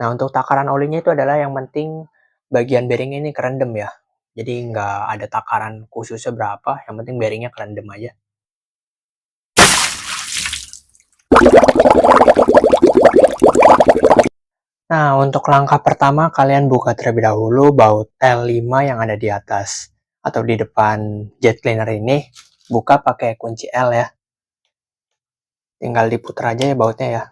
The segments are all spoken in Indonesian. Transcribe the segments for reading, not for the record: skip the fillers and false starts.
Nah, untuk takaran olinya itu adalah yang penting bagian bearing ini kerendam ya. Jadi nggak ada takaran khususnya berapa, yang penting bearingnya kerendam aja. Nah, untuk langkah pertama kalian buka terlebih dahulu baut L5 yang ada di atas atau di depan jet cleaner ini. Buka pakai kunci L ya. Tinggal diputar aja ya bautnya ya.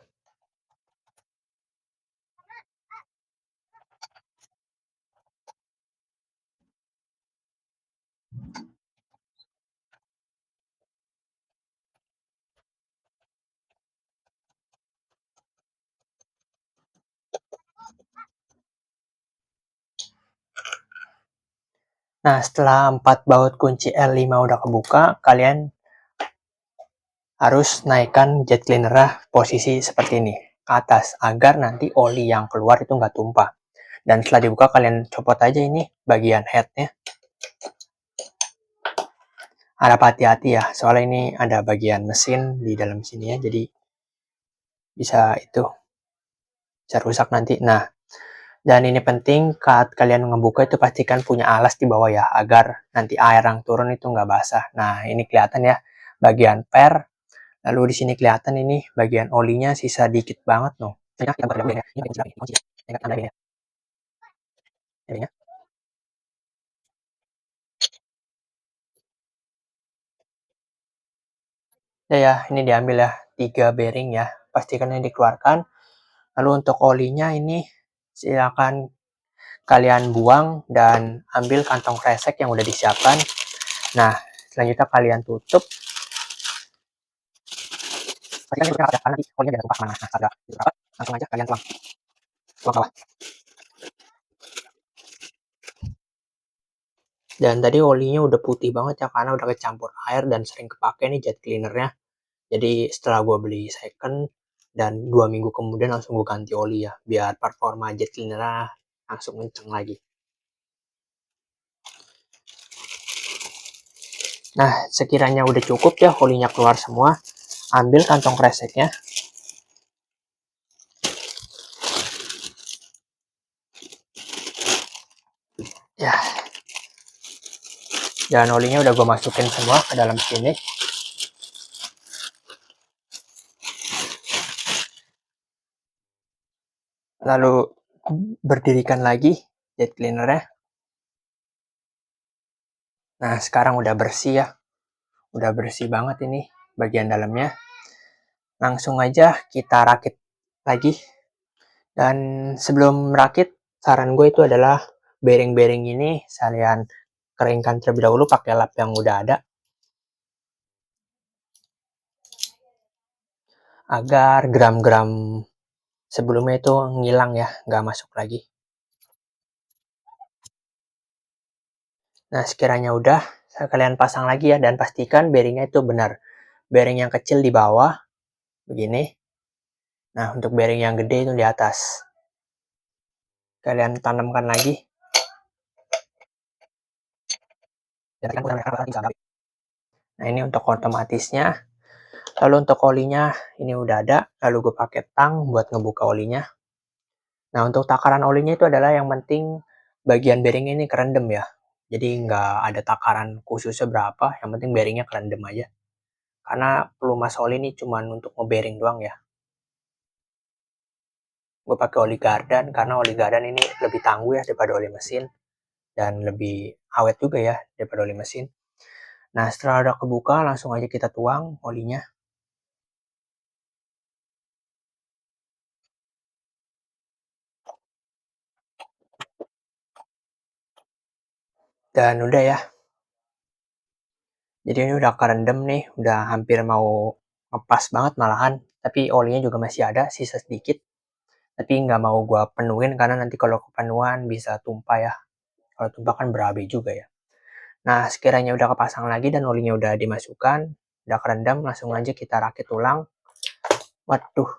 Nah, setelah 4 baut kunci L5 udah kebuka, kalian harus naikkan jet cleaner posisi seperti ini ke atas agar nanti oli yang keluar itu nggak tumpah. Dan setelah dibuka kalian copot aja ini bagian headnya. Harap hati-hati ya, soalnya ini ada bagian mesin di dalam sini ya, jadi bisa rusak nanti. Nah, dan ini penting saat kalian ngebuka itu pastikan punya alas di bawah ya, agar nanti air yang turun itu nggak basah. Nah, ini kelihatan ya bagian per. Lalu di sini kelihatan ini bagian olinya sisa dikit banget loh. Kita buka dulu ya. Ini bagian kunci ya. Ingat tanda ini ya. Ini ya. Ya, ini diambil ya 3 bearing ya. Pastikan ini dikeluarkan. Lalu untuk olinya ini silakan kalian buang dan ambil kantong kresek yang udah disiapkan. Nah, selanjutnya kalian tutup. Pastikan ini rapat ya, karena nanti olinya jangan tumpah kemana. Nah, saat itu rapat, langsung aja kalian tuang bawah. Dan tadi olinya udah putih banget ya, karena udah kecampur air dan sering kepake nih jet cleanernya. Jadi setelah gue beli second dan 2 minggu kemudian langsung gue ganti oli ya, biar performa jet cleaner langsung kenceng lagi. Nah, sekiranya udah cukup ya olinya keluar semua, ambil kantong kreseknya. Ya, dan olinya udah gue masukin semua ke dalam sini. Lalu berdirikan lagi jet cleanernya. Nah, sekarang udah bersih ya. Udah bersih banget ini bagian dalamnya. Langsung aja kita rakit lagi. Dan sebelum merakit, saran gue itu adalah bearing-bearing ini kalian keringkan terlebih dahulu pakai lap yang udah ada. Agar gram-gram sebelumnya itu ngilang ya, nggak masuk lagi. Nah, sekiranya udah, kalian pasang lagi ya, dan pastikan bearingnya itu benar. Bearing yang kecil di bawah, begini. Nah, untuk bearing yang gede itu di atas. Kalian tanamkan lagi. Nah, ini untuk otomatisnya. Lalu untuk olinya, ini udah ada. Lalu gue pakai tang buat ngebuka olinya. Nah, untuk takaran olinya itu adalah yang penting bagian bearing ini kerendam ya. Jadi nggak ada takaran khususnya berapa, yang penting bearingnya kerendam aja. Karena pelumas oli ini cuma untuk nge-bearing doang ya. Gue pakai oli Gardan karena oli Gardan ini lebih tangguh ya daripada oli mesin. Dan lebih awet juga ya daripada oli mesin. Nah, setelah udah kebuka, langsung aja kita tuang olinya. Dan udah ya. Jadi ini udah kerendam nih, udah hampir mau ngepas banget malahan. Tapi olinya juga masih ada, sisa sedikit. Tapi nggak mau gue penuhin karena nanti kalau kepenuhan bisa tumpah ya. Kalau tumpah kan berabe juga ya. Nah, sekiranya udah kepasang lagi dan olinya udah dimasukkan, udah kerendam, langsung aja kita rakit ulang. Waduh.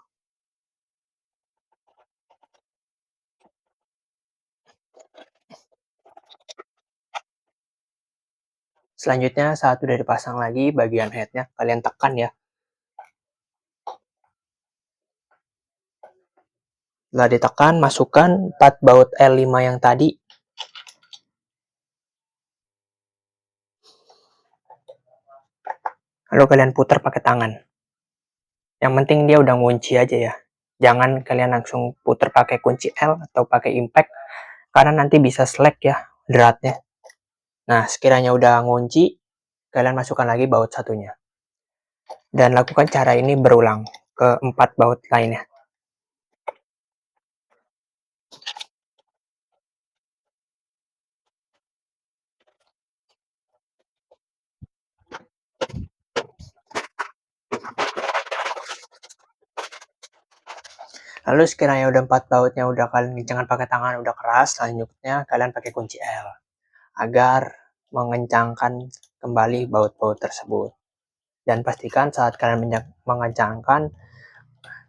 Selanjutnya saat udah dipasang lagi bagian headnya, kalian tekan ya. Setelah ditekan, masukkan 4 baut L5 yang tadi. Lalu kalian putar pakai tangan. Yang penting dia udah ngunci aja ya. Jangan kalian langsung putar pakai kunci L atau pakai impact, karena nanti bisa slack ya dratnya. Nah, sekiranya udah ngunci, kalian masukkan lagi baut satunya. Dan lakukan cara ini berulang ke 4 baut lainnya. Lalu sekiranya udah 4 bautnya udah kalian kencangkan pakai tangan, udah keras, selanjutnya kalian pakai kunci L agar mengencangkan kembali baut-baut tersebut. Dan pastikan saat kalian mengencangkan,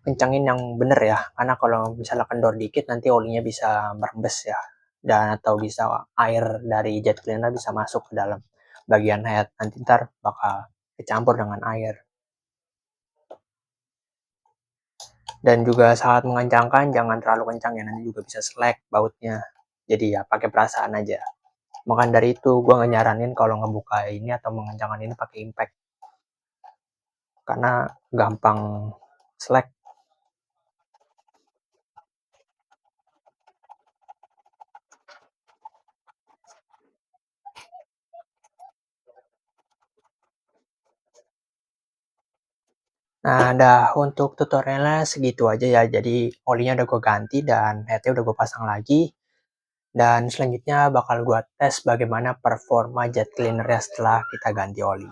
kencangin yang bener ya, karena kalau misalnya kendor dikit nanti olinya bisa merembes ya, dan atau bisa air dari jet cleaner bisa masuk ke dalam bagian head, nanti ntar bakal kecampur dengan air. Dan juga saat mengencangkan jangan terlalu kencang ya, nanti juga bisa slack bautnya. Jadi ya pakai perasaan aja. Maka dari itu gue nggak nyaranin kalau ngebuka ini atau mengencangkan ini pakai impact, karena gampang slack. Nah, dah untuk tutorialnya segitu aja ya. Jadi olinya udah gue ganti dan headnya udah gue pasang lagi. Dan selanjutnya bakal gue tes bagaimana performa jet cleaner setelah kita ganti oli.